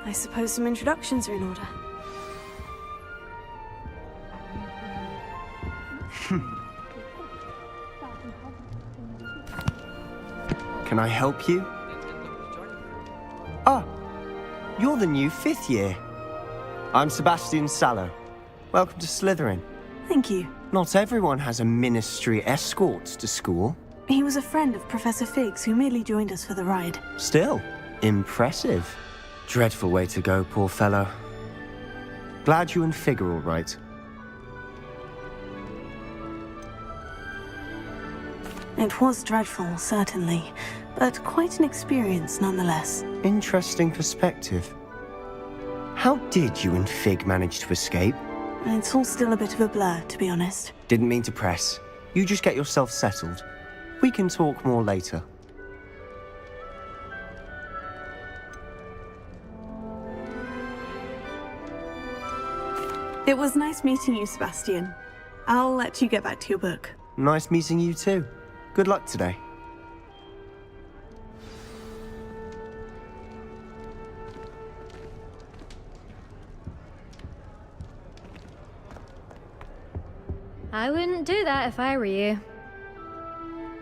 I suppose some introductions are in order. Can I help you? Ah, you're the new 5th year. I'm Sebastian Sallow. Welcome to Slytherin. Thank you. Not everyone has a ministry escort to school. He was a friend of Professor Fig's who merely joined us for the ride. Still, impressive. Dreadful way to go, poor fellow. Glad you and Fig are all right. It was dreadful, certainly, but quite an experience nonetheless. Interesting perspective. How did you and Fig manage to escape? It's all still a bit of a blur, to be honest. Didn't mean to press. You just get yourself settled. We can talk more later. It was nice meeting you, Sebastian. I'll let you get back to your book. Nice meeting you too. Good luck today. I wouldn't do that if I were you.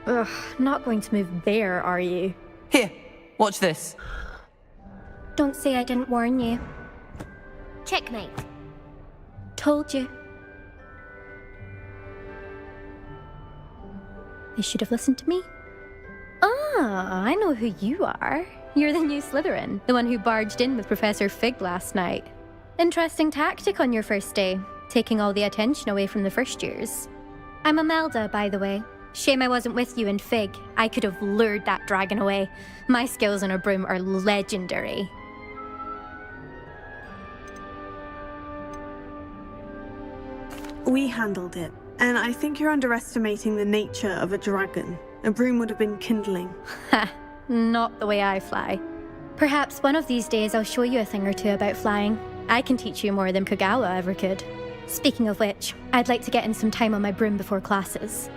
Ugh, not going to move there, are you? Here, watch this. Don't say I didn't warn you. Checkmate. Told you. They should have listened to me. Ah, I know who you are. You're the new Slytherin, the one who barged in with Professor Fig last night. Interesting tactic on your first day, taking all the attention away from the first years. I'm Imelda, by the way. Shame I wasn't with you in Fig. I could have lured that dragon away. My skills on a broom are legendary. We handled it, and I think you're underestimating the nature of a dragon. A broom would have been kindling. Ha, not the way I fly. Perhaps one of these days I'll show you a thing or two about flying. I can teach you more than Kogawa ever could. Speaking of which, I'd like to get in some time on my broom before classes.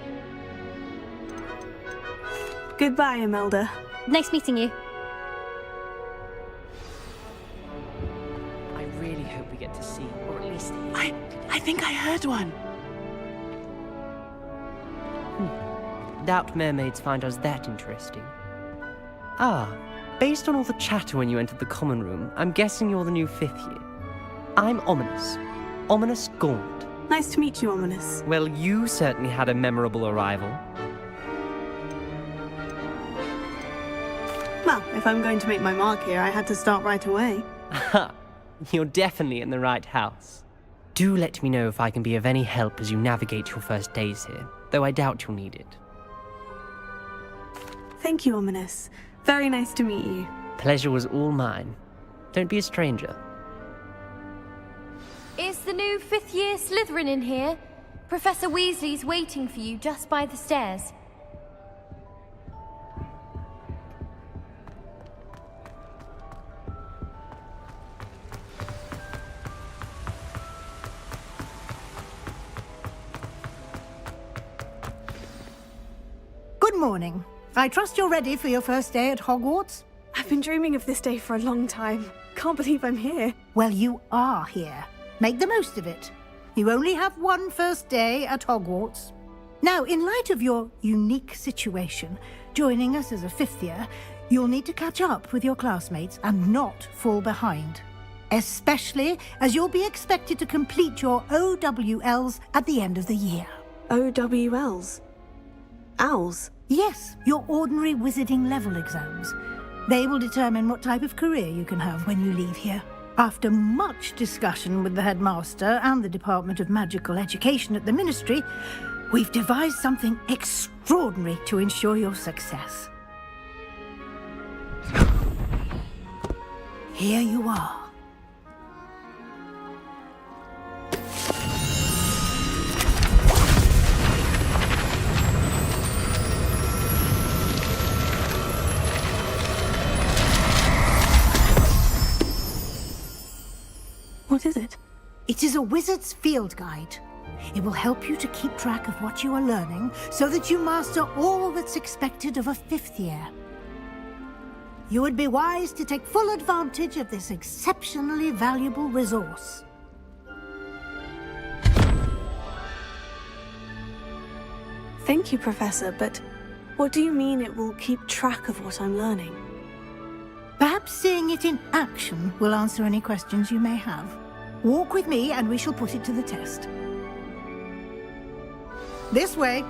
Goodbye, Imelda. Nice meeting you. I really hope we get to see, or at least hear. I think I heard one. Doubt mermaids find us that interesting. Ah, based on all the chatter when you entered the common room, I'm guessing you're the new 5th year. I'm Ominous. Ominous Gaunt. Nice to meet you, Ominous. Well, you certainly had a memorable arrival. Well, if I'm going to make my mark here, I had to start right away. Ha! You're definitely in the right house. Do let me know if I can be of any help as you navigate your first days here, though I doubt you'll need it. Thank you, Ominous. Very nice to meet you. Pleasure was all mine. Don't be a stranger. Is the new 5th year Slytherin in here? Professor Weasley's waiting for you just by the stairs. Good morning. I trust you're ready for your first day at Hogwarts? I've been dreaming of this day for a long time. Can't believe I'm here. Well, you are here. Make the most of it. You only have one first day at Hogwarts. Now, in light of your unique situation, joining us as a 5th year, you'll need to catch up with your classmates and not fall behind. Especially as you'll be expected to complete your OWLs at the end of the year. OWLs? Owls? Yes, your ordinary wizarding level exams. They will determine what type of career you can have when you leave here. After much discussion with the headmaster and the Department of Magical Education at the Ministry, we've devised something extraordinary to ensure your success. Here you are. What is it? It is a wizard's field guide. It will help you to keep track of what you are learning so that you master all that's expected of a 5th year. you would be wise to take full advantage of this exceptionally valuable resource. Thank you, Professor, but what do you mean it will keep track of what I'm learning? Perhaps seeing it in action will answer any questions you may have. Walk with me and we shall put it to the test. This way.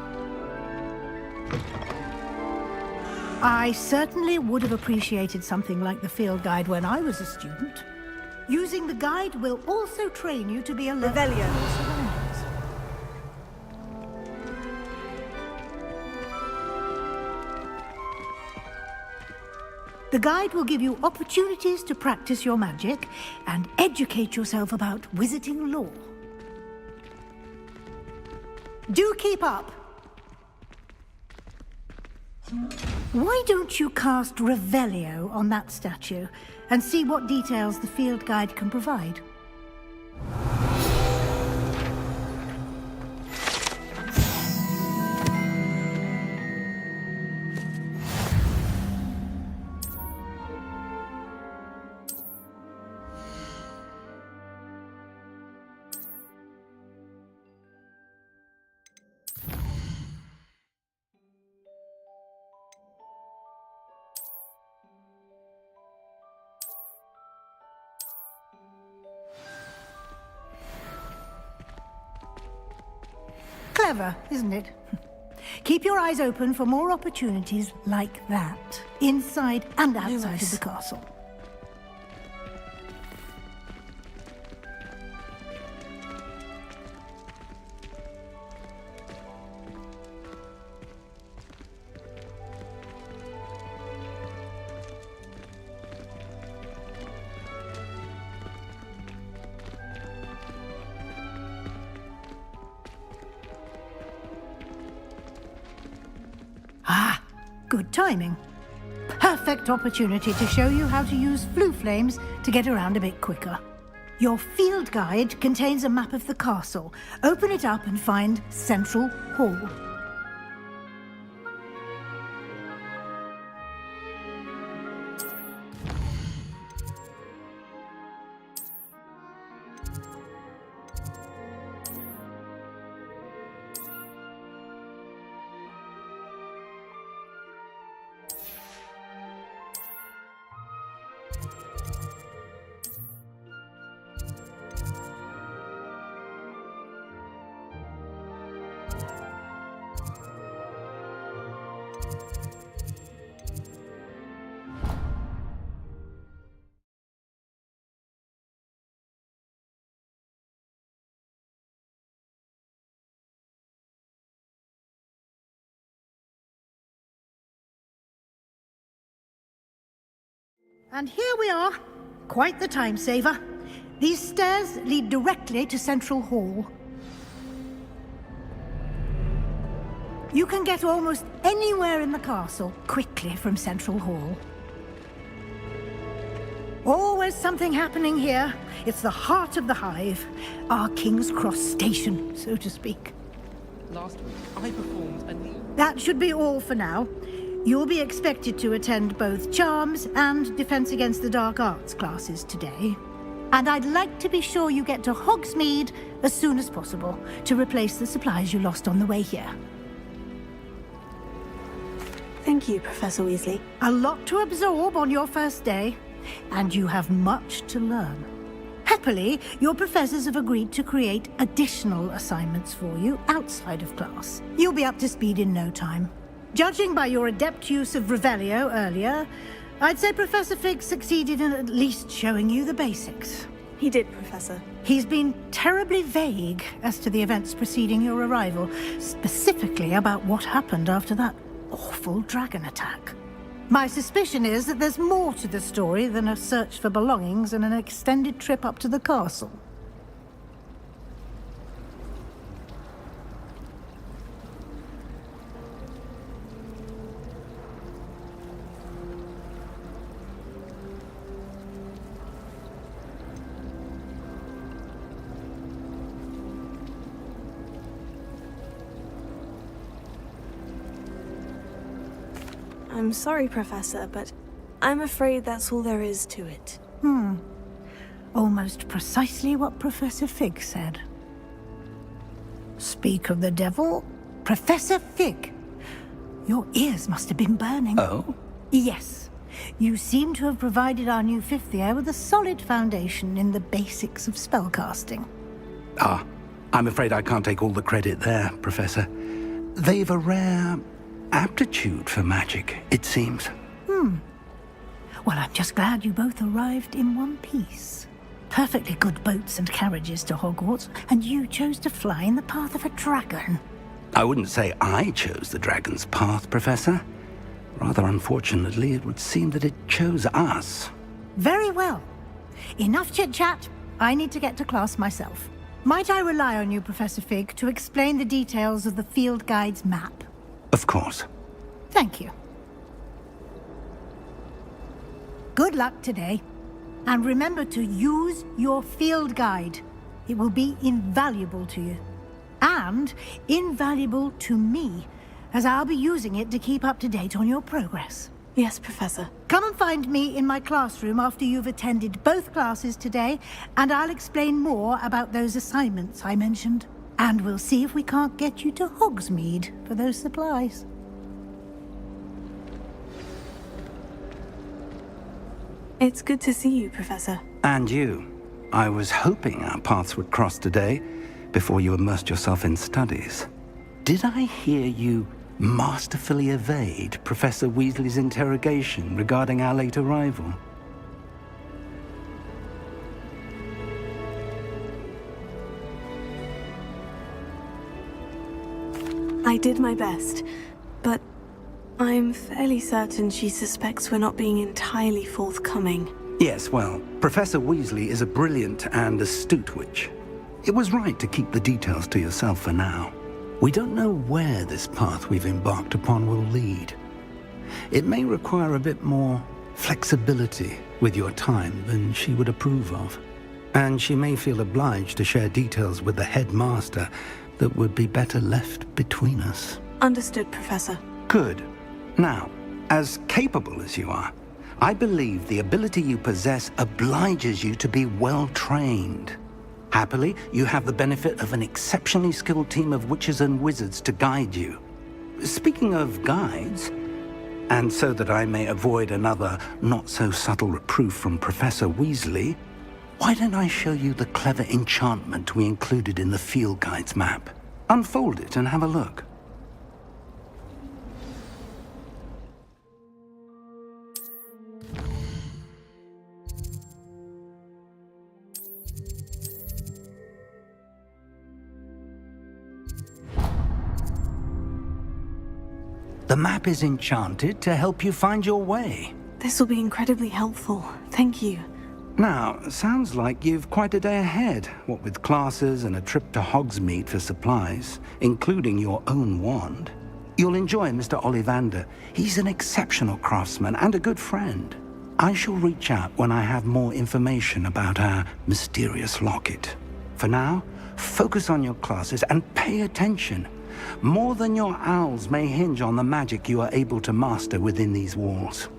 I certainly would have appreciated something like the field guide when I was a student. Using the guide will also train you to be alert to your surroundings. The guide will give you opportunities to practice your magic and educate yourself about wizarding lore. Do keep up! Why don't you cast Revelio on that statue and see what details the field guide can provide? Clever, isn't it? Keep your eyes open for more opportunities like that, inside and outside of the castle. Ah, good timing. Perfect opportunity to show you how to use flue flames to get around a bit quicker. Your field guide contains a map of the castle. Open it up and find Central Hall. And here we are. Quite the time saver. These stairs lead directly to Central Hall. You can get almost anywhere in the castle quickly from Central Hall. Always something happening here. It's the heart of the hive. Our King's Cross station, so to speak. Last week, I performed a new... That should be all for now. You'll be expected to attend both Charms and Defense Against the Dark Arts classes today. And I'd like to be sure you get to Hogsmeade as soon as possible to replace the supplies you lost on the way here. Thank you, Professor Weasley. A lot to absorb on your first day, and you have much to learn. Happily, your professors have agreed to create additional assignments for you outside of class. You'll be up to speed in no time. Judging by your adept use of Revelio earlier, I'd say Professor Fig succeeded in at least showing you the basics. He did, Professor. He's been terribly vague as to the events preceding your arrival, specifically about what happened after that awful dragon attack. My suspicion is that there's more to the story than a search for belongings and an extended trip up to the castle. I'm sorry, Professor, but I'm afraid that's all there is to it. Almost precisely what Professor Fig said. Speak of the devil, Professor Fig. Your ears must have been burning. Oh? Yes. You seem to have provided our new fifth year with a solid foundation in the basics of spellcasting. Ah, I'm afraid I can't take all the credit there, Professor. They've a rare aptitude for magic, it seems. Well, I'm just glad you both arrived in one piece. Perfectly good boats and carriages to Hogwarts, and you chose to fly in the path of a dragon. I wouldn't say I chose the dragon's path, Professor. Rather unfortunately, it would seem that it chose us. Very well. Enough chit-chat. I need to get to class myself. Might I rely on you, Professor Fig, to explain the details of the field guide's map? Of course. Thank you. Good luck today. And remember to use your field guide. It will be invaluable to you. And invaluable to me, as I'll be using it to keep up to date on your progress. Yes, Professor. Come and find me in my classroom after you've attended both classes today, and I'll explain more about those assignments I mentioned. And we'll see if we can't get you to Hogsmeade for those supplies. It's good to see you, Professor. And you. I was hoping our paths would cross today, before you immersed yourself in studies. Did I hear you masterfully evade Professor Weasley's interrogation regarding our late arrival? I did my best, but I'm fairly certain she suspects we're not being entirely forthcoming. Yes, well, Professor Weasley is a brilliant and astute witch. It was right to keep the details to yourself for now. We don't know where this path we've embarked upon will lead. It may require a bit more flexibility with your time than she would approve of. And she may feel obliged to share details with the headmaster that would be better left between us. Understood, Professor. Good. Now, as capable as you are, I believe the ability you possess obliges you to be well trained. Happily, you have the benefit of an exceptionally skilled team of witches and wizards to guide you. Speaking of guides, and so that I may avoid another not-so-subtle reproof from Professor Weasley, why don't I show you the clever enchantment we included in the field guide's map? Unfold it and have a look. The map is enchanted to help you find your way. This will be incredibly helpful. Thank you. Now, sounds like you've quite a day ahead, what with classes and a trip to Hogsmeade for supplies, including your own wand. You'll enjoy Mr. Ollivander. He's an exceptional craftsman and a good friend. I shall reach out when I have more information about our mysterious locket. For now, focus on your classes and pay attention. More than your owls may hinge on the magic you are able to master within these walls.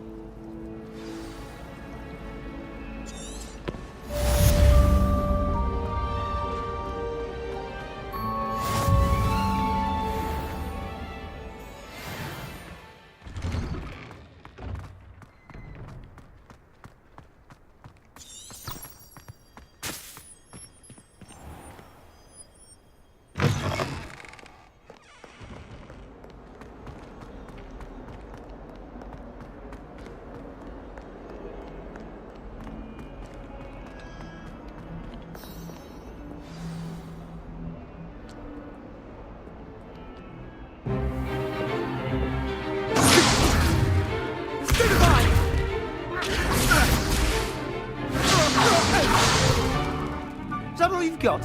Is that all you've got?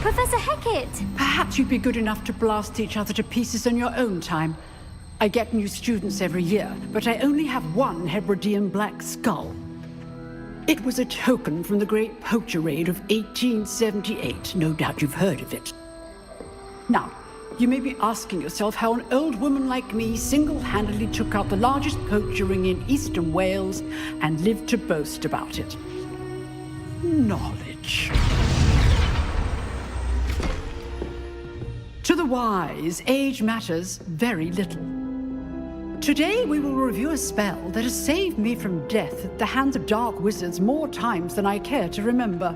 Professor Hecat! Perhaps you'd be good enough to blast each other to pieces in your own time. I get new students every year, but I only have one Hebridean black skull. It was a token from the Great Poacher Raid of 1878. No doubt you've heard of it. Now, you may be asking yourself how an old woman like me single-handedly took out the largest poacher ring in eastern Wales and lived to boast about it. Knowledge. To the wise, age matters very little. Today we will review a spell that has saved me from death at the hands of dark wizards more times than I care to remember.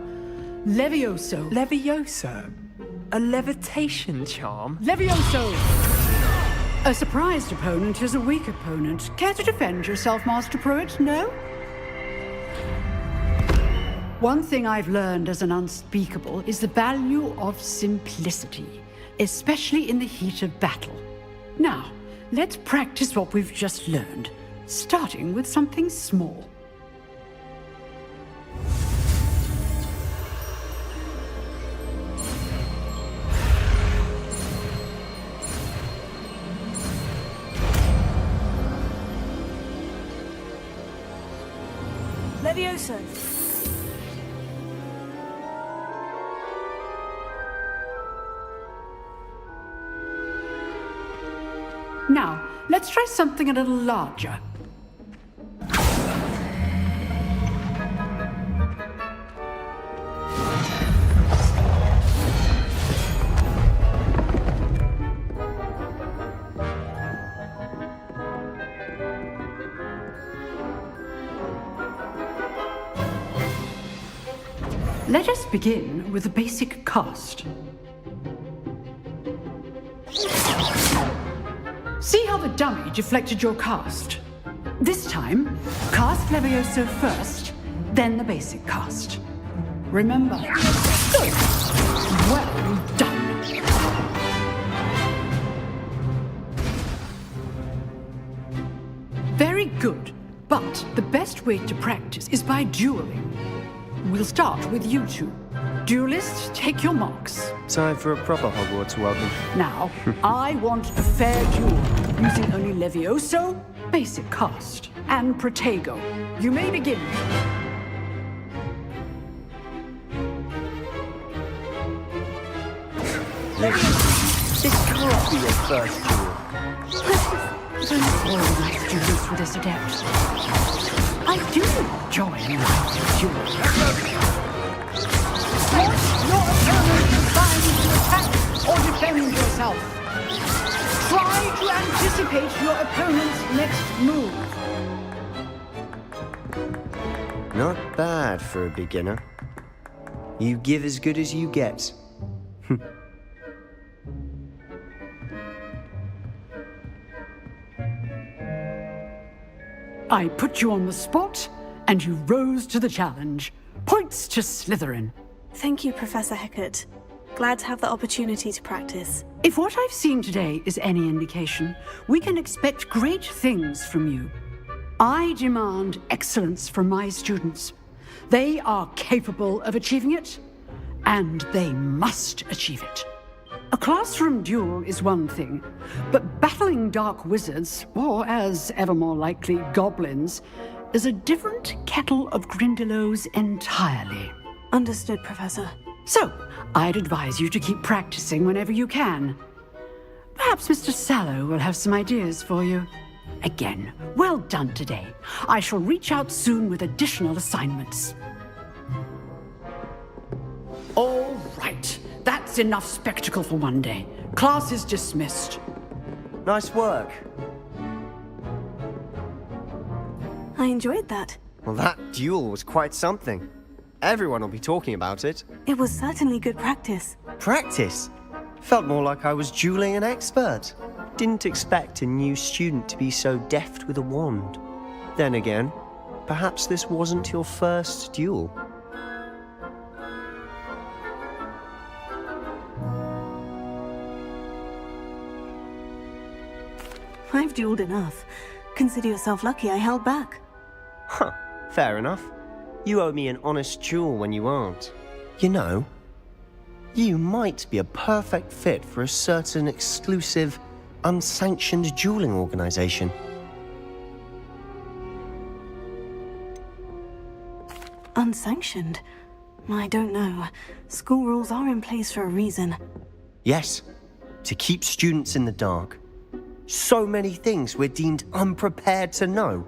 Levioso. Levioso? A levitation charm? Levioso! A surprised opponent is a weak opponent. Care to defend yourself, Master Pruitt? No? One thing I've learned as an unspeakable is the value of simplicity, especially in the heat of battle. Now, let's practice what we've just learned, starting with something small. Levioso. Now, let's try something a little larger. Let us begin with the basic cast. See how the dummy deflected your cast? This time, cast Levioso first, then the basic cast. Remember. Good. Well done. Very good, but the best way to practice is by dueling. We'll start with you two. Duelists, take your marks. Time for a proper Hogwarts welcome. Now, I want a fair duel, using only Levioso, basic cast, and Protego. You may begin. This can't be your first duel. Don't all my students with this adept. I do enjoy live duels. Your opponent is trying to attack or defend yourself. Try to anticipate your opponent's next move. Not bad for a beginner. You give as good as you get. I put you on the spot, and you rose to the challenge. Points to Slytherin. Thank you, Professor Hecat. Glad to have the opportunity to practice. If what I've seen today is any indication, we can expect great things from you. I demand excellence from my students. They are capable of achieving it, and they must achieve it. A classroom duel is one thing, but battling dark wizards, or as ever more likely, goblins, is a different kettle of Grindylows entirely. Understood, Professor. So, I'd advise you to keep practicing whenever you can. Perhaps Mr. Sallow will have some ideas for you. Again, well done today. I shall reach out soon with additional assignments. All right. That's enough spectacle for one day. Class is dismissed. Nice work. I enjoyed that. Well, that duel was quite something. Everyone will be talking about it. It was certainly good practice. Practice? Felt more like I was dueling an expert. Didn't expect a new student to be so deft with a wand. Then again, perhaps this wasn't your first duel. I've dueled enough. Consider yourself lucky I held back. Huh, fair enough. You owe me an honest duel when you aren't. You know, you might be a perfect fit for a certain exclusive, unsanctioned dueling organization. Unsanctioned? I don't know. School rules are in place for a reason. Yes, to keep students in the dark. So many things we're deemed unprepared to know.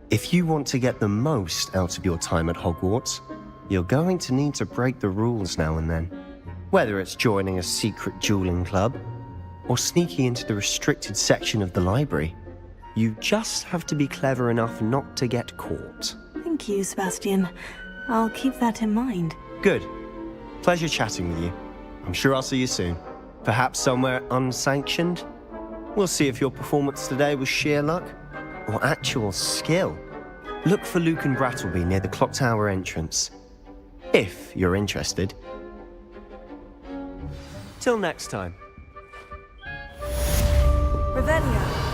If you want to get the most out of your time at Hogwarts, you're going to need to break the rules now and then. Whether it's joining a secret dueling club or sneaking into the restricted section of the library, you just have to be clever enough not to get caught. Thank you, Sebastian. I'll keep that in mind. Good. Pleasure chatting with you. I'm sure I'll see you soon. Perhaps somewhere unsanctioned? We'll see if your performance today was sheer luck or actual skill. Look for Luke and Brattleby near the clock tower entrance, if you're interested. Till next time. Revelio.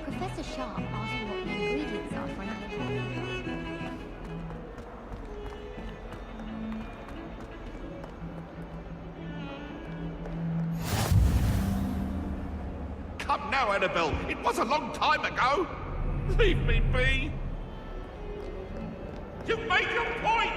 Professor Sharp asked me what the ingredients are for an apple. Come now, Annabelle. It was a long time ago. Leave me be. You've made your point.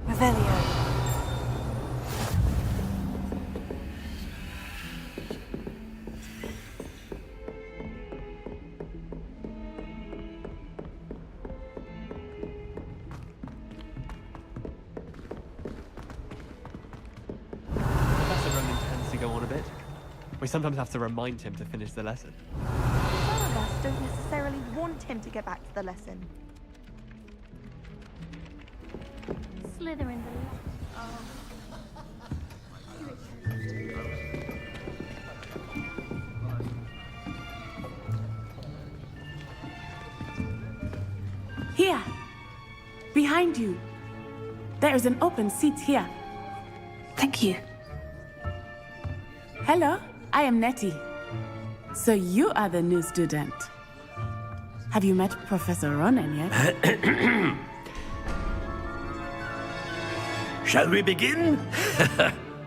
Revelio. Professor Ronan tends to go on a bit. We sometimes have to remind him to finish the lesson. Some of us don't necessarily want him to get back to the lesson. Slytherin. Here! Behind you! There is an open seat here. Thank you. Hello, I am Nettie. So you are the new student. Have you met Professor Ronan yet? Shall we begin?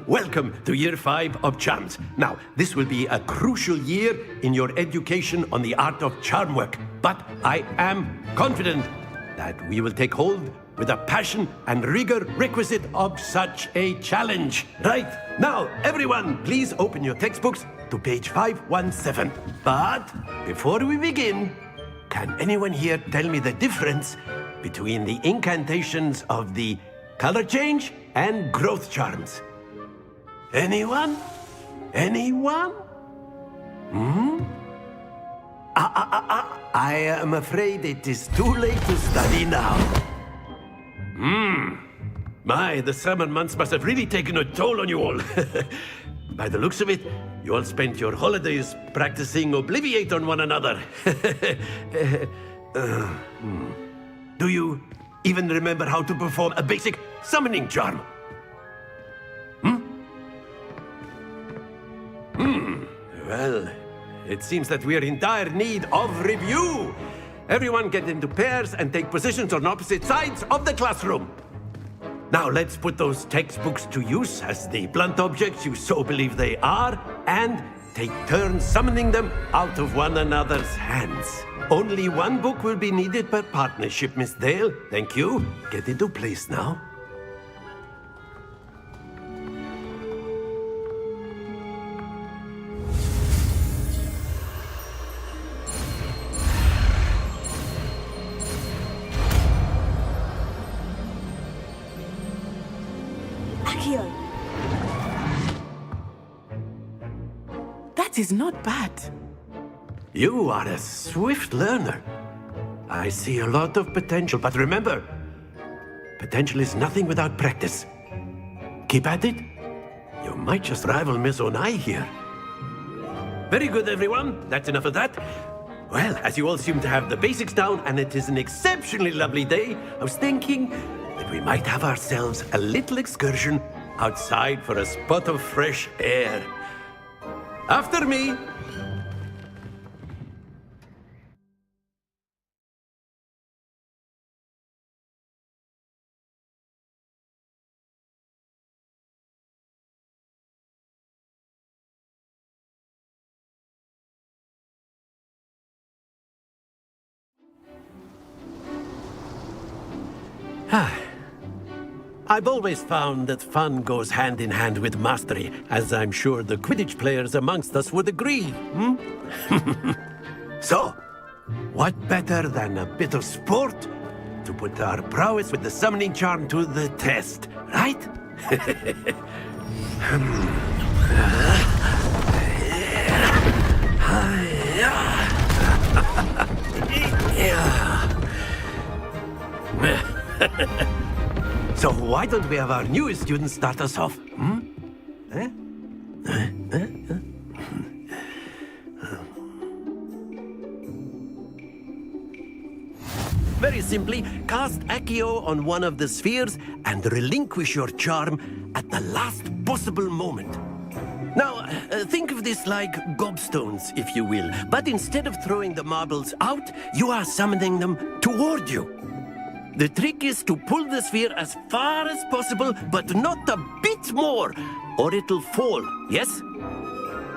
Welcome to Year 5 of Charms. Now, this will be a crucial year in your education on the art of charm work, but I am confident that we will take hold with the passion and rigor requisite of such a challenge. Right, now, everyone, please open your textbooks to page 517. But before we begin, can anyone here tell me the difference between the incantations of the color change and growth charms? Anyone? Anyone? I am afraid it is too late to study now. My, the summer months must have really taken a toll on you all. By the looks of it, you all spent your holidays practicing Obliviate on one another. Do you even remember how to perform a basic summoning charm? Well, it seems that we are in dire need of review. Everyone get into pairs and take positions on opposite sides of the classroom. Now let's put those textbooks to use as the blunt objects you so believe they are, and take turns summoning them out of one another's hands. Only one book will be needed per partnership, Miss Dale. Thank you. Get into place now. That is not bad. You are a swift learner. I see a lot of potential, but remember, Potential is nothing without practice. Keep at it. You might just rival Miss Onai here. Very good, everyone. That's enough of that. Well, as you all seem to have the basics down, and it is an exceptionally lovely day, I was thinking that we might have ourselves a little excursion outside for a spot of fresh air. After me. I've always found that fun goes hand in hand with mastery, as I'm sure the Quidditch players amongst us would agree. So, what better than a bit of sport to put our prowess with the summoning charm to the test, right? So why don't we have our newest student start us off? Very simply, cast Accio on one of the spheres and relinquish your charm at the last possible moment. Now, think of this like gobstones, if you will, but instead of throwing the marbles out, you are summoning them toward you. The trick is to pull the sphere as far as possible, but not a bit more, or it'll fall, yes?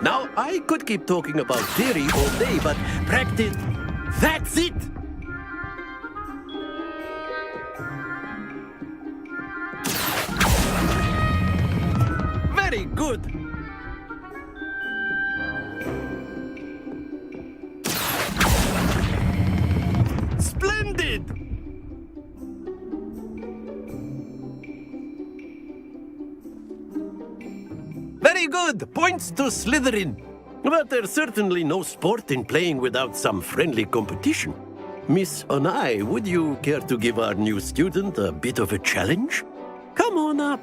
Now, I could keep talking about theory all day, but practice, that's it! Very good! Splendid! Very good! Points to Slytherin. But there's certainly no sport in playing without some friendly competition. Miss Onai, would you care to give our new student a bit of a challenge? Come on up.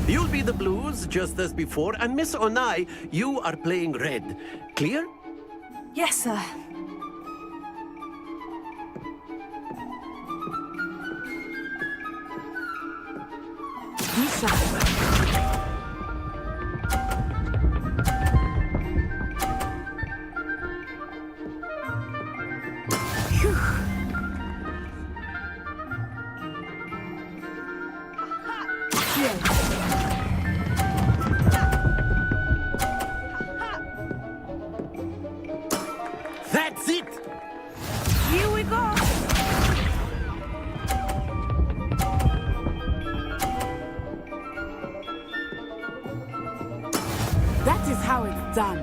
You'll be the blues, just as before, and Miss Onai, you are playing red. Clear? Yes, sir. That's it! Here we go! That is how it's done.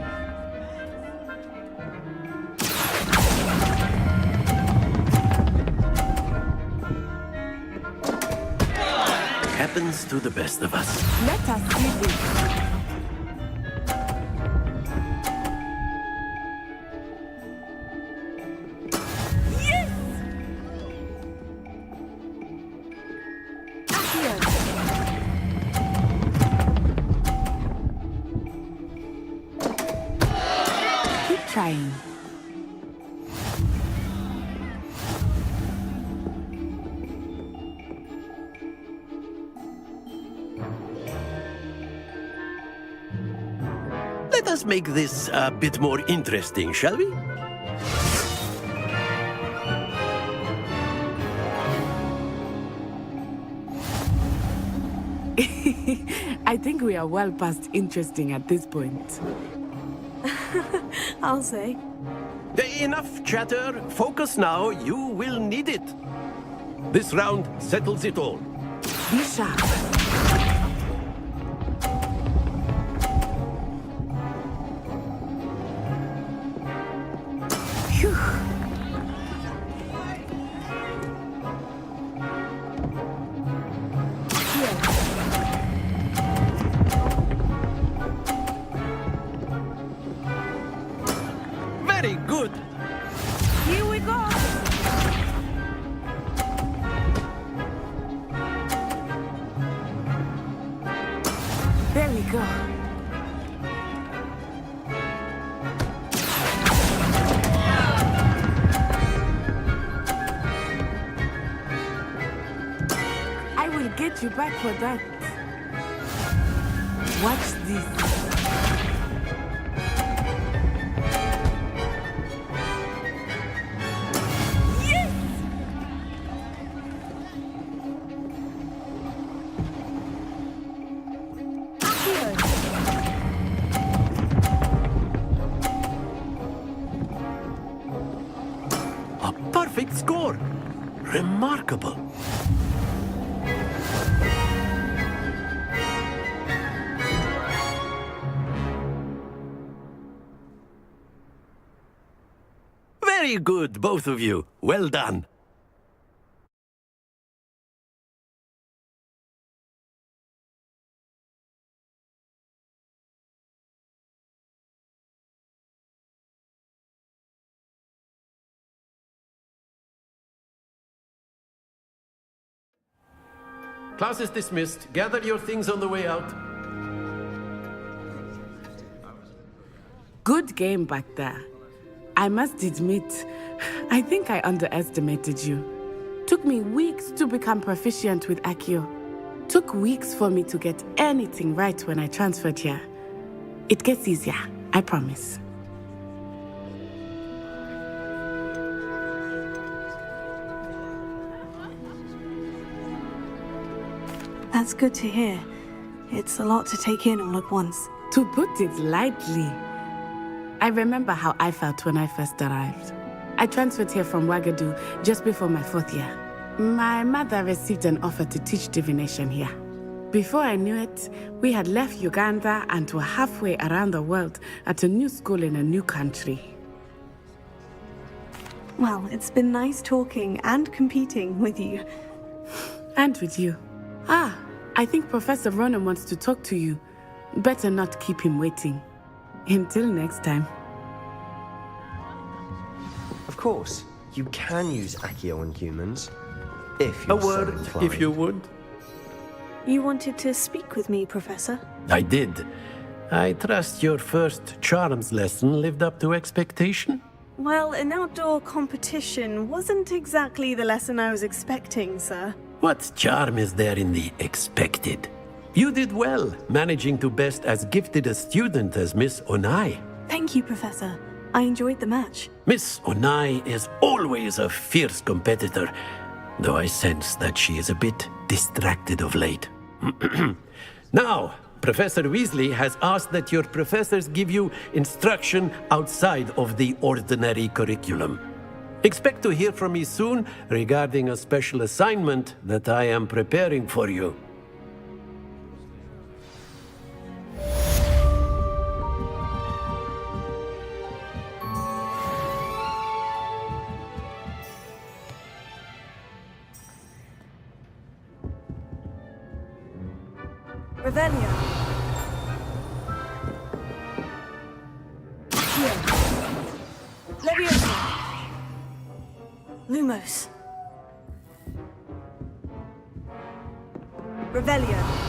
Happens to the best of us. Let us do this. Trying. Let us make this a bit more interesting, shall we? I think we are well past interesting at this point. I'll say. Enough chatter. Focus now. You will need it. This round settles it all. Be sharp. Phew. Very good. Here we go! go. I will get you back for that. Watch this. A perfect score! Remarkable. Very good, both of you. Well done. Class is dismissed. Gather your things on the way out. Good game back there. I must admit, I think I underestimated you. Took me weeks to become proficient with Accio. Took weeks for me to get anything right when I transferred here. It gets easier, I promise. That's good to hear. It's a lot to take in all at once. To put it lightly, I remember how I felt when I first arrived. I transferred here from Ouagadougou just before my 4th year. My mother received an offer to teach divination here. Before I knew it, we had left Uganda and were halfway around the world at a new school in a new country. Well, it's been nice talking and competing with you. And with you. Ah, I think Professor Ronan wants to talk to you. Better not keep him waiting. Until next time. Of course, you can use Accio on humans. If A you're so word, inclined. if you would. You wanted to speak with me, Professor? I did. I trust your first charms lesson lived up to expectation? Well, an outdoor competition wasn't exactly the lesson I was expecting, sir. What charm is there in the expected? You did well, managing to best as gifted a student as Miss Onai. Thank you, Professor. I enjoyed the match. Miss Onai is always a fierce competitor, though I sense that she is a bit distracted of late. Now, Professor Weasley has asked that your professors give you instruction outside of the ordinary curriculum. Expect to hear from me soon regarding a special assignment that I am preparing for you. Revelio. Leviosa. Lumos. Revelio.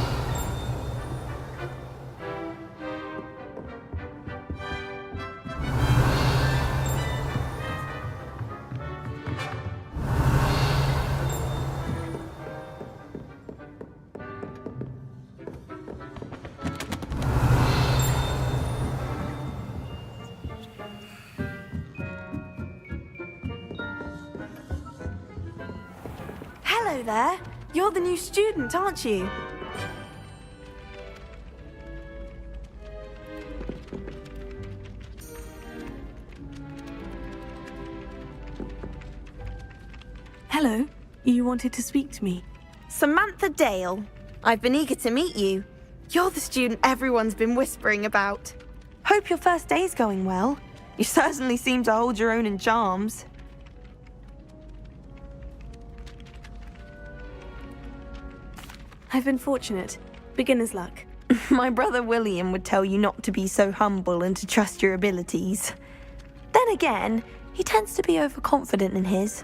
Hello there. You're the new student, aren't you? Hello. You wanted to speak to me? Samantha Dale. I've been eager to meet you. You're the student everyone's been whispering about. Hope your first day's going well. You certainly seem to hold your own in charms. I've been fortunate. Beginner's luck. My brother William would tell you not to be so humble and to trust your abilities. Then again, he tends to be overconfident in his.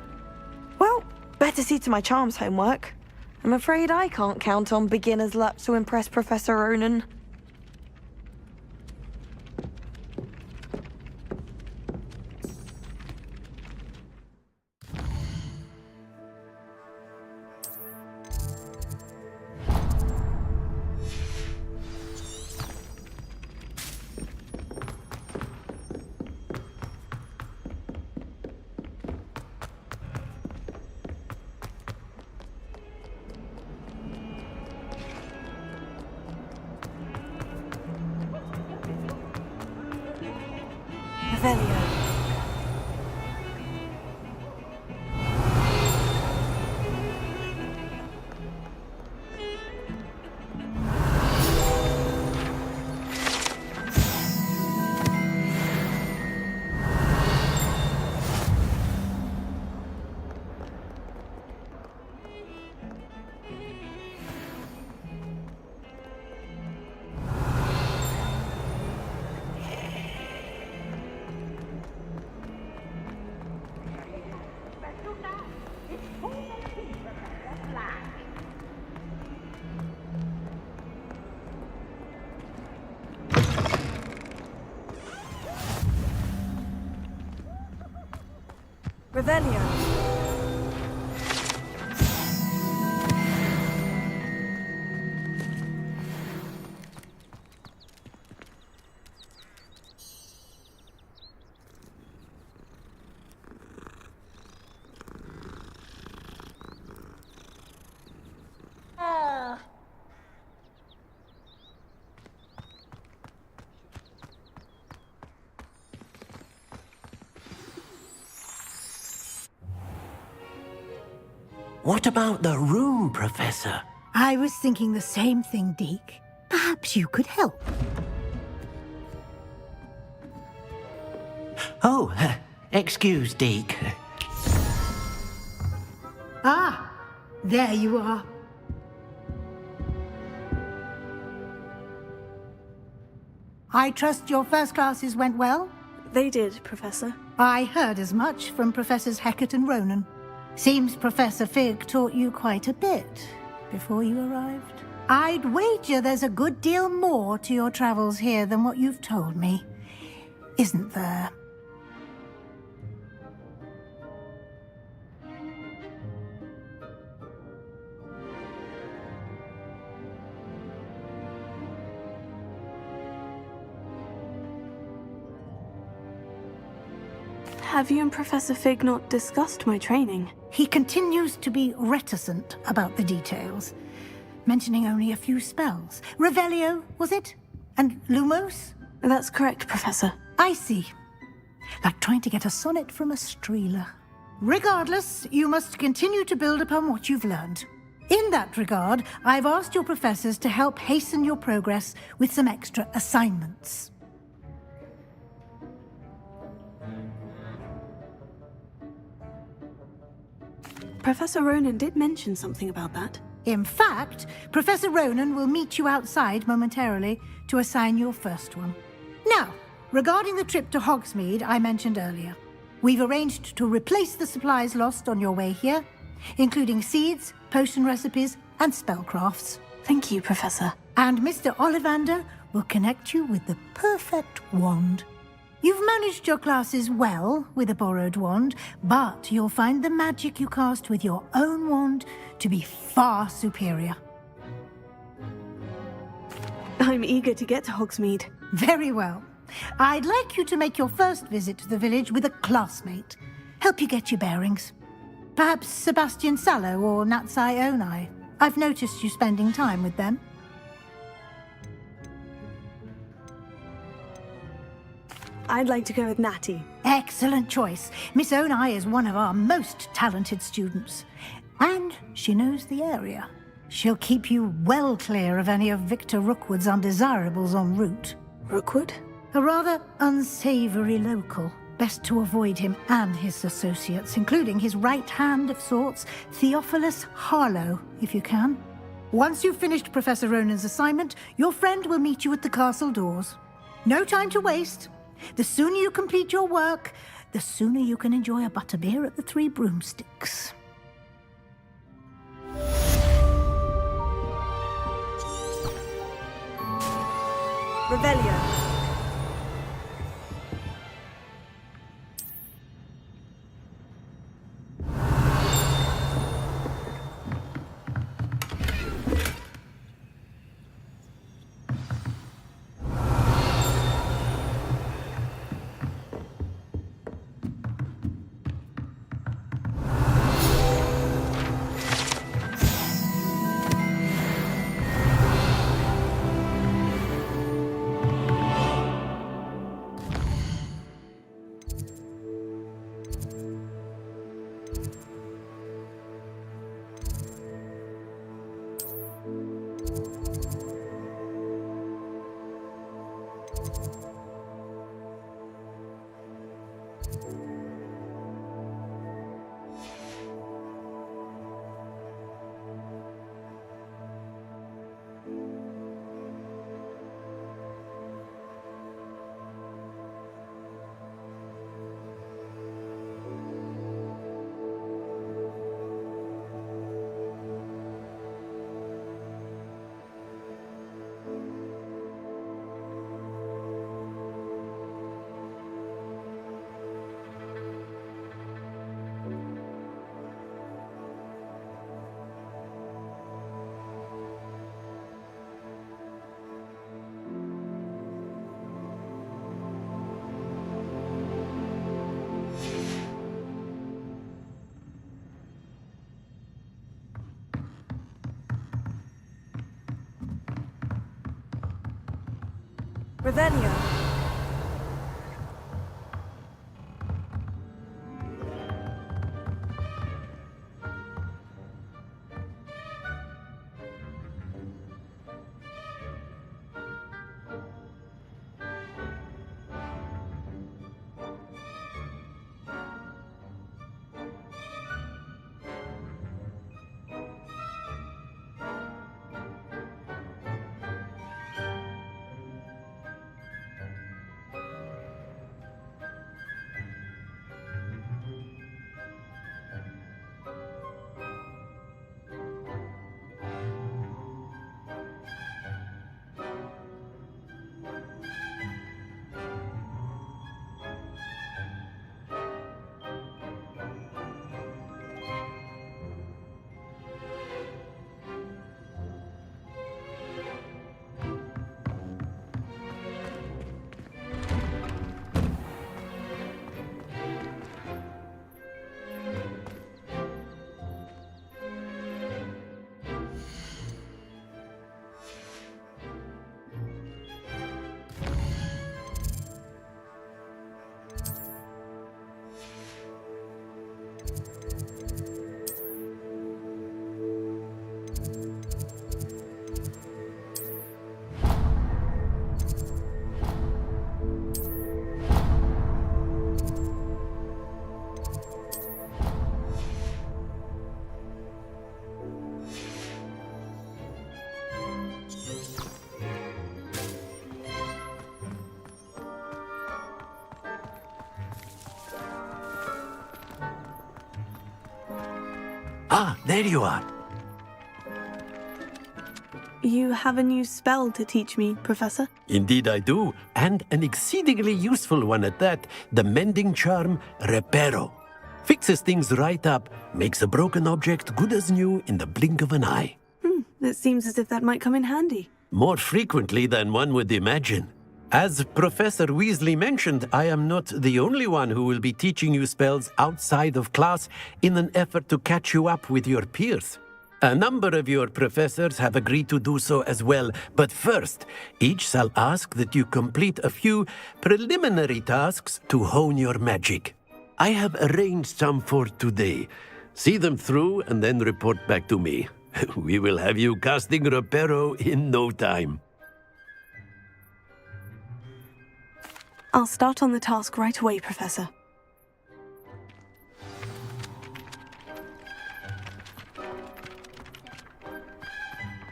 Well, better see to my charms homework. I'm afraid I can't count on beginner's luck to impress Professor Ronan. Revelio. Revelio. What about the room, Professor? I was thinking the same thing, Deke. Perhaps you could help. Oh, excuse, Deke. Ah, there you are. I trust your first classes went well? They did, Professor. I heard as much from Professors Hecat and Ronan. Seems Professor Fig taught you quite a bit before you arrived. I'd wager there's a good deal more to your travels here than what you've told me, isn't there? Have you and Professor Fig not discussed my training? He continues to be reticent about the details, mentioning only a few spells. Revelio, was it? And Lumos? That's correct, Professor. I see. Like trying to get a sonnet from a streeler. Regardless, you must continue to build upon what you've learned. In that regard, I've asked your professors to help hasten your progress with some extra assignments. Professor Ronan did mention something about that. In fact, Professor Ronan will meet you outside momentarily to assign your first one. Now, regarding the trip to Hogsmeade I mentioned earlier, we've arranged to replace the supplies lost on your way here, including seeds, potion recipes, and spellcrafts. Thank you, Professor. And Mr. Ollivander will connect you with the perfect wand. You've managed your classes well with a borrowed wand, but you'll find the magic you cast with your own wand to be far superior. I'm eager to get to Hogsmeade. Very well. I'd like you to make your first visit to the village with a classmate. Help you get your bearings. Perhaps Sebastian Sallow or Natsai Onai. I've noticed you spending time with them. I'd like to go with Natty. Excellent choice. Miss Onai is one of our most talented students. And she knows the area. She'll keep you well clear of any of Victor Rookwood's undesirables en route. Rookwood? A rather unsavory local. Best to avoid him and his associates, including his right hand of sorts, Theophilus Harlow, if you can. Once you've finished Professor Ronan's assignment, your friend will meet you at the castle doors. No time to waste. The sooner you complete your work, the sooner you can enjoy a butterbeer at the Three Broomsticks. Revelio. Revelio. Ah, there you are. You have a new spell to teach me, Professor? Indeed I do, and an exceedingly useful one at that. The mending charm, Reparo. Fixes things right up, makes a broken object good as new in the blink of an eye. It seems as if that might come in handy. More frequently than one would imagine. As Professor Weasley mentioned, I am not the only one who will be teaching you spells outside of class in an effort to catch you up with your peers. A number of your professors have agreed to do so as well, but first, each shall ask that you complete a few preliminary tasks to hone your magic. I have arranged some for today. See them through and then report back to me. We will have you casting Reparo in no time. I'll start on the task right away, Professor.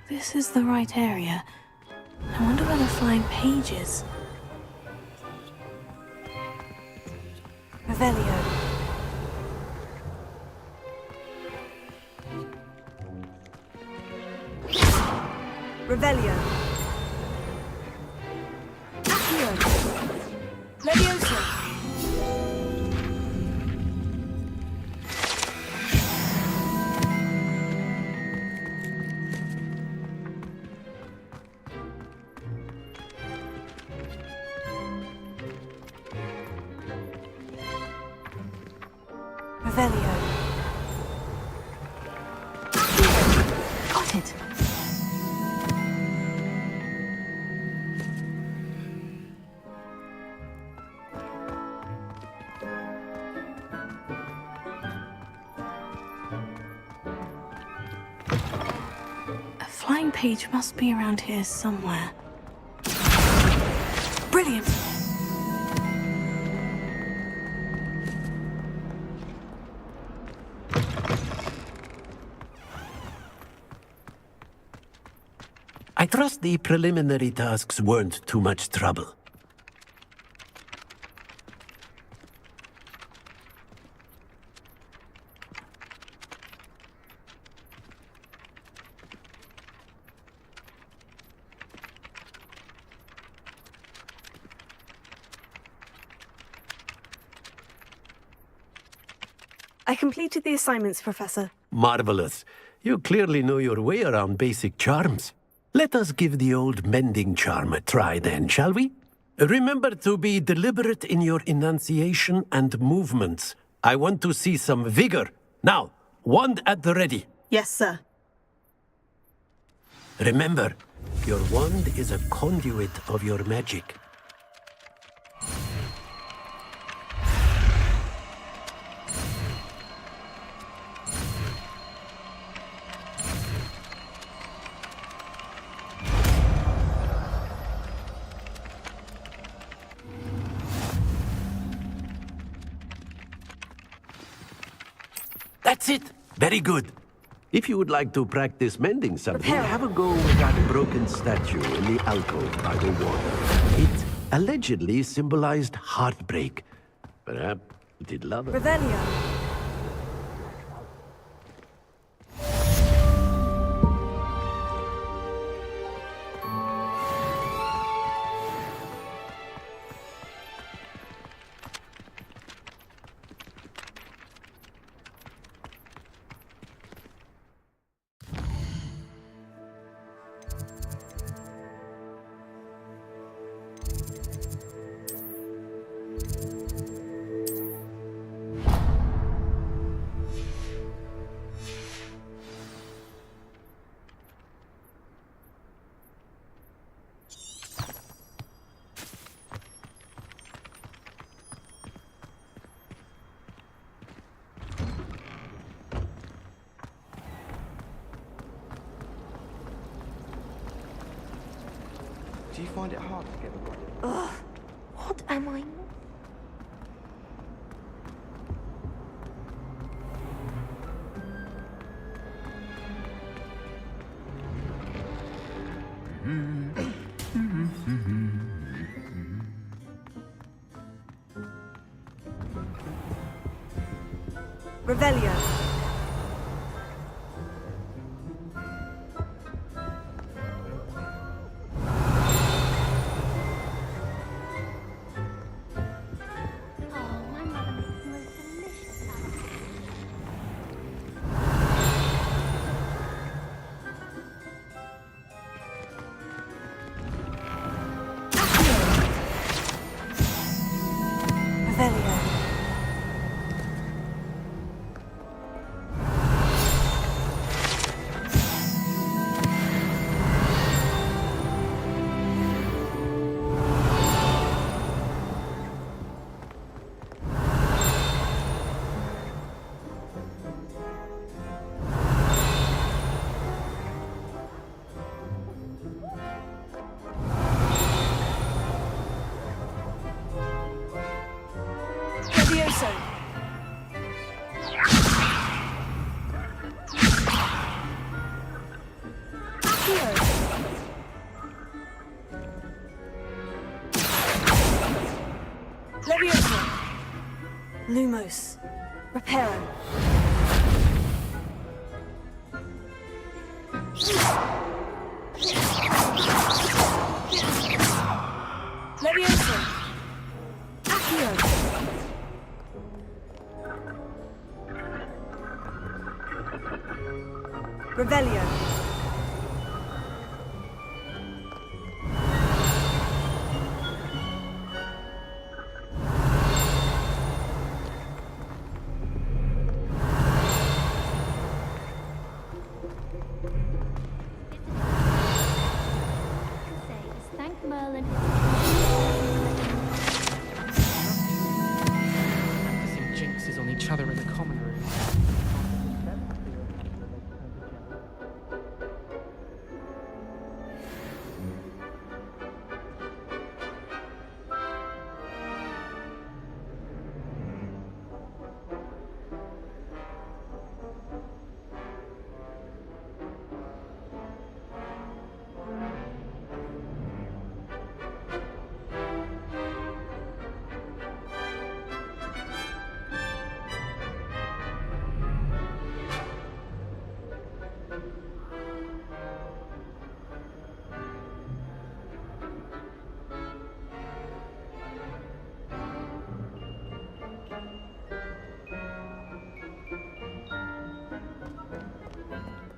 This is the right area. I wonder where the flying page is. Revelio. Revelio. Accio. Leviosa. Revelio. Got it. A flying page must be around here somewhere. Brilliant! I trust the preliminary tasks weren't too much trouble. I completed the assignments, Professor. Marvelous. You clearly know your way around basic charms. Let us give the old mending charm a try then, shall we? Remember to be deliberate in your enunciation and movements. I want to see some vigor. Now, wand at the ready. Yes, sir. Remember, your wand is a conduit of your magic. That's it. Very good. If you would like to practice mending something, have a go with that broken statue in the alcove by the water. It allegedly symbolized heartbreak. Perhaps it did love it. Revelio. Do you find it hard to get the right? Ugh, what am I? Revelio. Lumos. Reparo. Levioso. Accio. Revelio. Practicing jinxes on each other in the common room.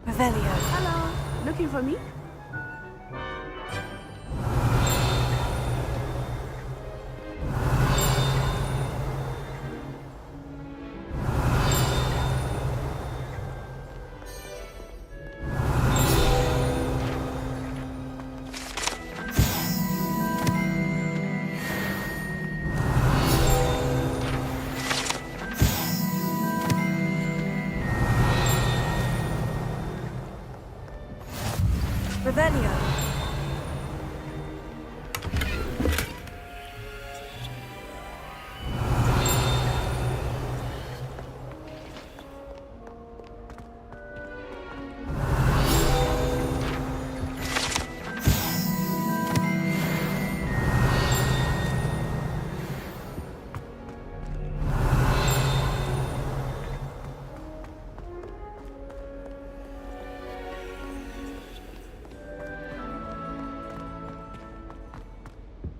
Revelio. Hello. Looking for me? Revelio.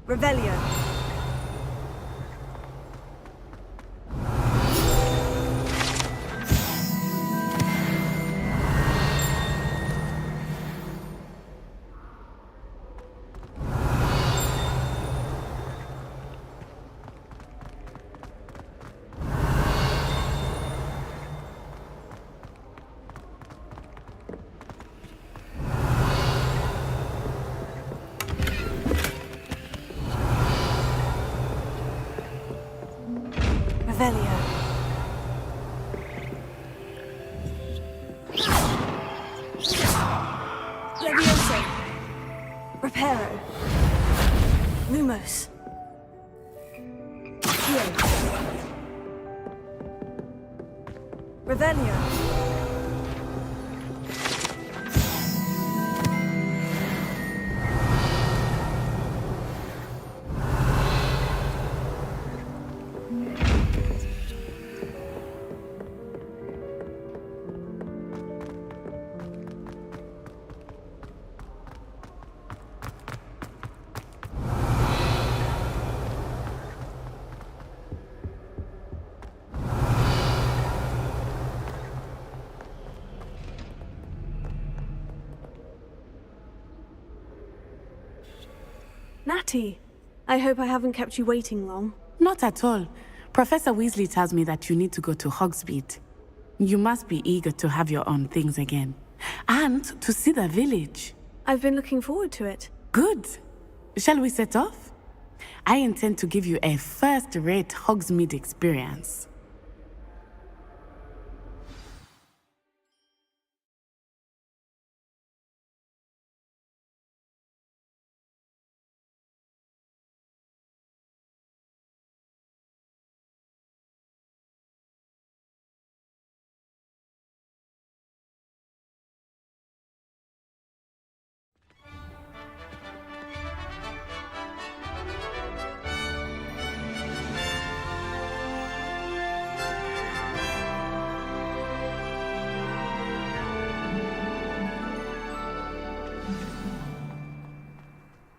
Revelio. Revelio. Levioso. Reparo. Lumos. Heal. Revelio. Natty, I hope I haven't kept you waiting long. Not at all. Professor Weasley tells me that you need to go to Hogsmeade. You must be eager to have your own things again. And to see the village. I've been looking forward to it. Good. Shall we set off? I intend to give you a first-rate Hogsmeade experience.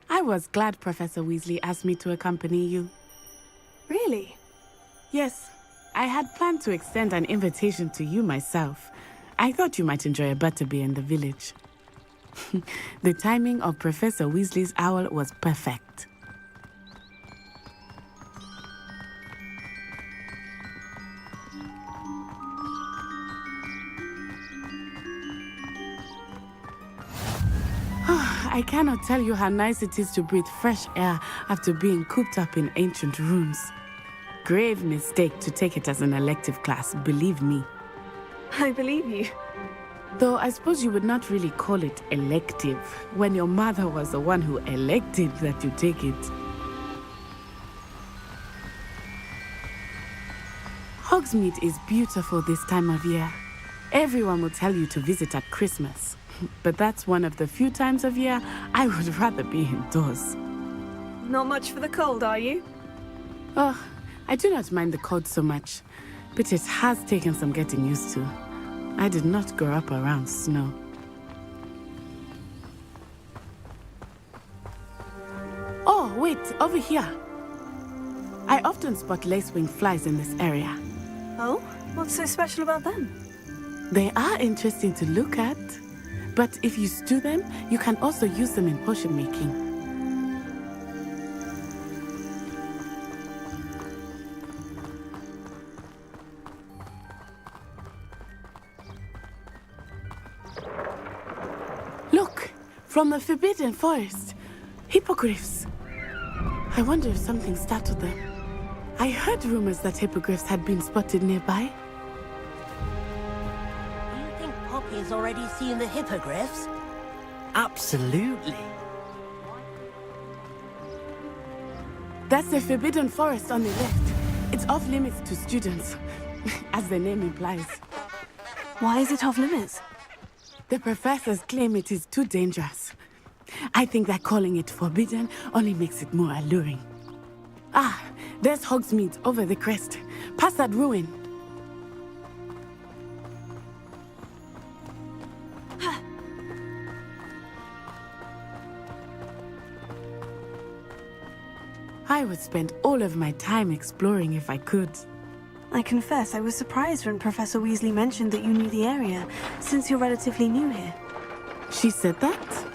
I was glad Professor Weasley asked me to accompany you. Really? Yes, I had planned to extend an invitation to you myself. I thought you might enjoy a butterbeer in the village. The timing of Professor Weasley's owl was perfect. I cannot tell you how nice it is to breathe fresh air after being cooped up in ancient rooms. Grave mistake to take it as an elective class, believe me. I believe you. Though I suppose you would not really call it elective when your mother was the one who elected that you take it. Hogsmeade is beautiful this time of year. Everyone will tell you to visit at Christmas. But that's one of the few times of year I would rather be indoors. Not much for the cold, are you? Oh, I do not mind the cold so much, but it has taken some getting used to. I did not grow up around snow. Oh, wait, over here. I often spot lacewing flies in this area. Oh? What's so special about them? They are interesting to look at. But if you stew them, you can also use them in potion making. Look, from the Forbidden Forest, hippogriffs. I wonder if something startled them. I heard rumors that hippogriffs had been spotted nearby. Poppy's already seen the hippogriffs? Absolutely. That's the Forbidden Forest on the left. It's off limits to students, as the name implies. Why is it off limits? The professors claim it is too dangerous. I think that calling it forbidden only makes it more alluring. Ah, there's Hogsmeade over the crest. Past that ruin. I would spend all of my time exploring if I could. I confess I was surprised when Professor Weasley mentioned that you knew the area, since you're relatively new here. She said that?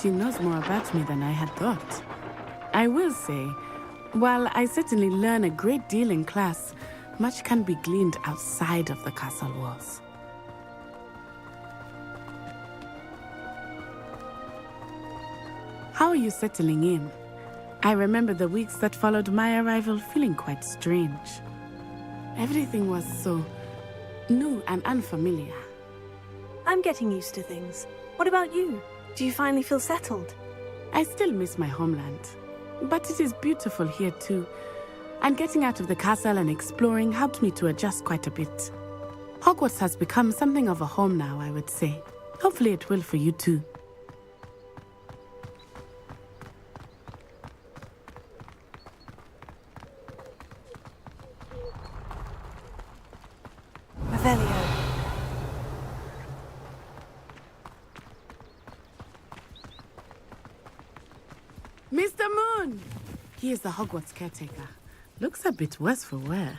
She knows more about me than I had thought. I will say, while I certainly learn a great deal in class, much can be gleaned outside of the castle walls. How are you settling in? I remember the weeks that followed my arrival feeling quite strange. Everything was so new and unfamiliar. I'm getting used to things. What about you? Do you finally feel settled? I still miss my homeland, but it is beautiful here too. And getting out of the castle and exploring helped me to adjust quite a bit. Hogwarts has become something of a home now, I would say. Hopefully it will for you too. Mr. Moon! He is the Hogwarts caretaker. Looks a bit worse for wear.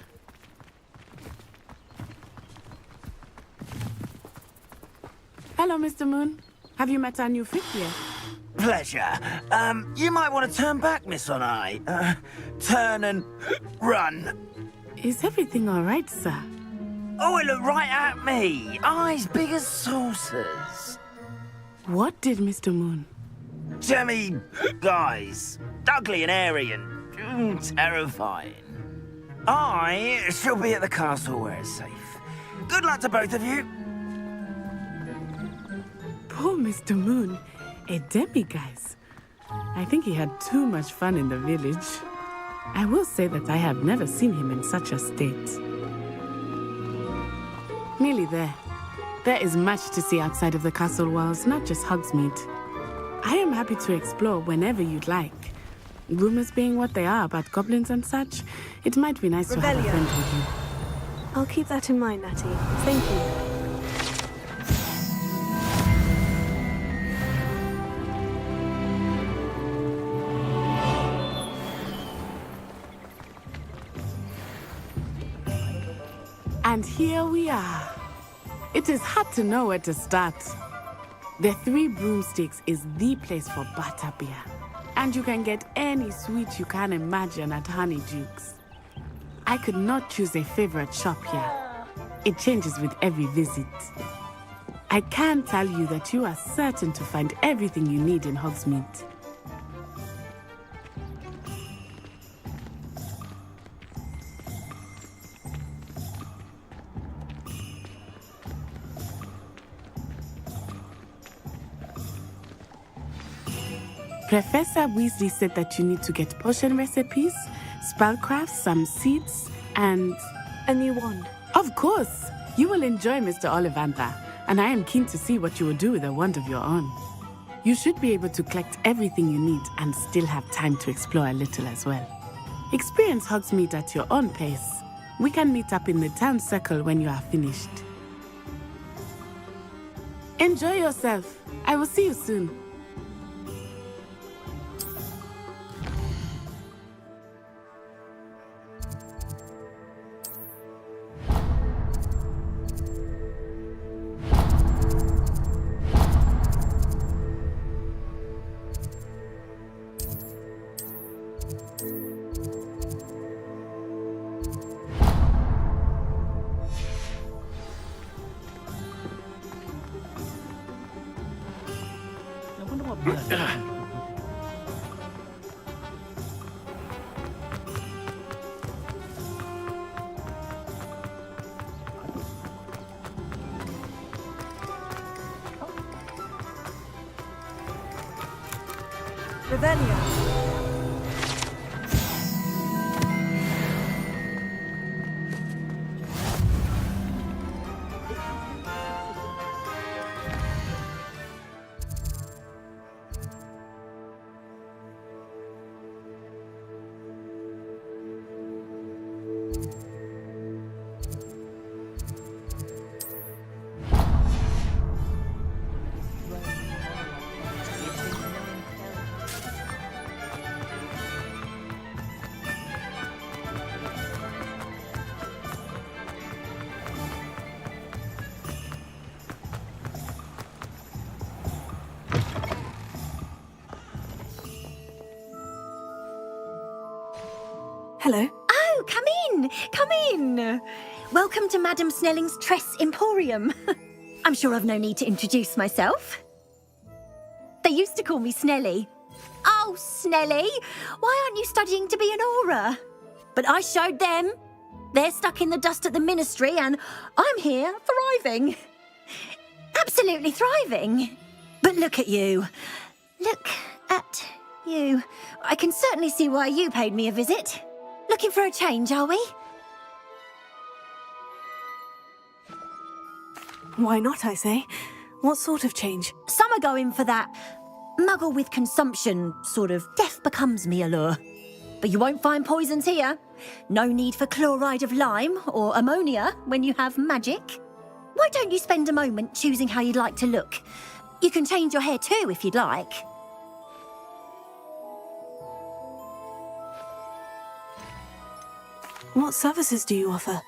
Hello, Mr. Moon. Have you met our new fifth year? Pleasure. You might want to turn back, Miss On-Eye. Turn and run. Is everything all right, sir? Oh, it looked right at me. Eyes big as saucers. What did Mr. Moon? Jemmy guys. Ugly and airy and terrifying. I shall be at the castle where it's safe. Good luck to both of you. Poor Mr. Moon. A demiguise. I think he had too much fun in the village. I will say that I have never seen him in such a state. Nearly there. There is much to see outside of the castle walls, not just Hogsmeade. I am happy to explore whenever you'd like. Rumors being what they are about goblins and such, it might be nice to have a friend with you. I'll keep that in mind, Natty. Thank you. And here we are. It is hard to know where to start. The Three Broomsticks is the place for butterbeer. And you can get any sweet you can imagine at Honeydukes. I could not choose a favorite shop here. It changes with every visit. I can tell you that you are certain to find everything you need in Hogsmeade. Professor Weasley said that you need to get potion recipes, spellcrafts, some seeds, and... a new wand. Of course! You will enjoy Mr. Ollivander, and I am keen to see what you will do with a wand of your own. You should be able to collect everything you need and still have time to explore a little as well. Experience Hogsmeade at your own pace. We can meet up in the town circle when you are finished. Enjoy yourself. I will see you soon. Hello. Oh, come in! Come in! Welcome to Madame Snelling's Tress Emporium. I'm sure I've no need to introduce myself. They used to call me Snelly. Oh, Snelly! Why aren't you studying to be an aura? But I showed them. They're stuck in the dust at the Ministry, and I'm here, thriving. Absolutely thriving. But look at you. Look at you. I can certainly see why you paid me a visit. Looking for a change, are we? Why not, I say? What sort of change? Some are going for that muggle with consumption, sort of death becomes me allure. But you won't find poisons here. No need for chloride of lime or ammonia when you have magic. Why don't you spend a moment choosing how you'd like to look? You can change your hair too if you'd like. What services do you offer?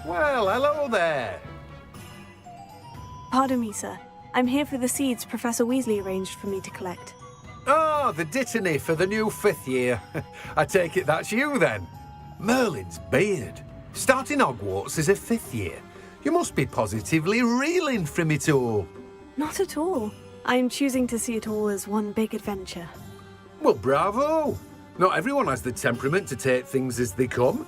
Well, hello there. Pardon me, sir. I'm here for the seeds Professor Weasley arranged for me to collect. Oh, the dittany for the new 5th year. I take it that's you then. Merlin's beard. Starting Hogwarts as a 5th year. You must be positively reeling from it all. Not at all. I'm choosing to see it all as one big adventure. Well, bravo. Not everyone has the temperament to take things as they come.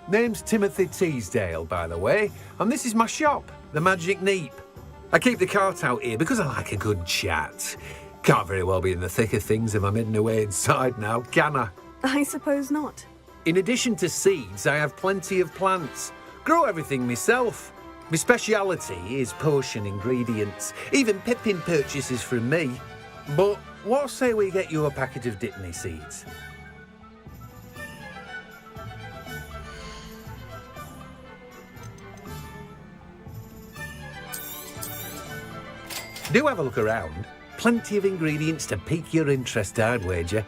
Name's Timothy Teasdale, by the way, and this is my shop, the Magic Neep. I keep the cart out here because I like a good chat. Can't very well be in the thick of things if I'm hidden away inside now, can I? I suppose not. In addition to seeds, I have plenty of plants. Grow everything myself. My speciality is potion ingredients, even Pippin purchases from me. But what say we get you a packet of Dittany seeds? Do have a look around. Plenty of ingredients to pique your interest, I'd wager.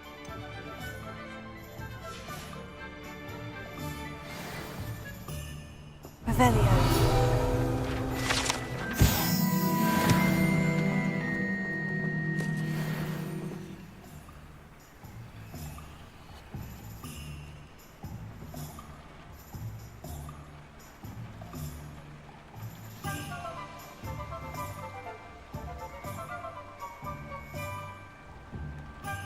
Revelio.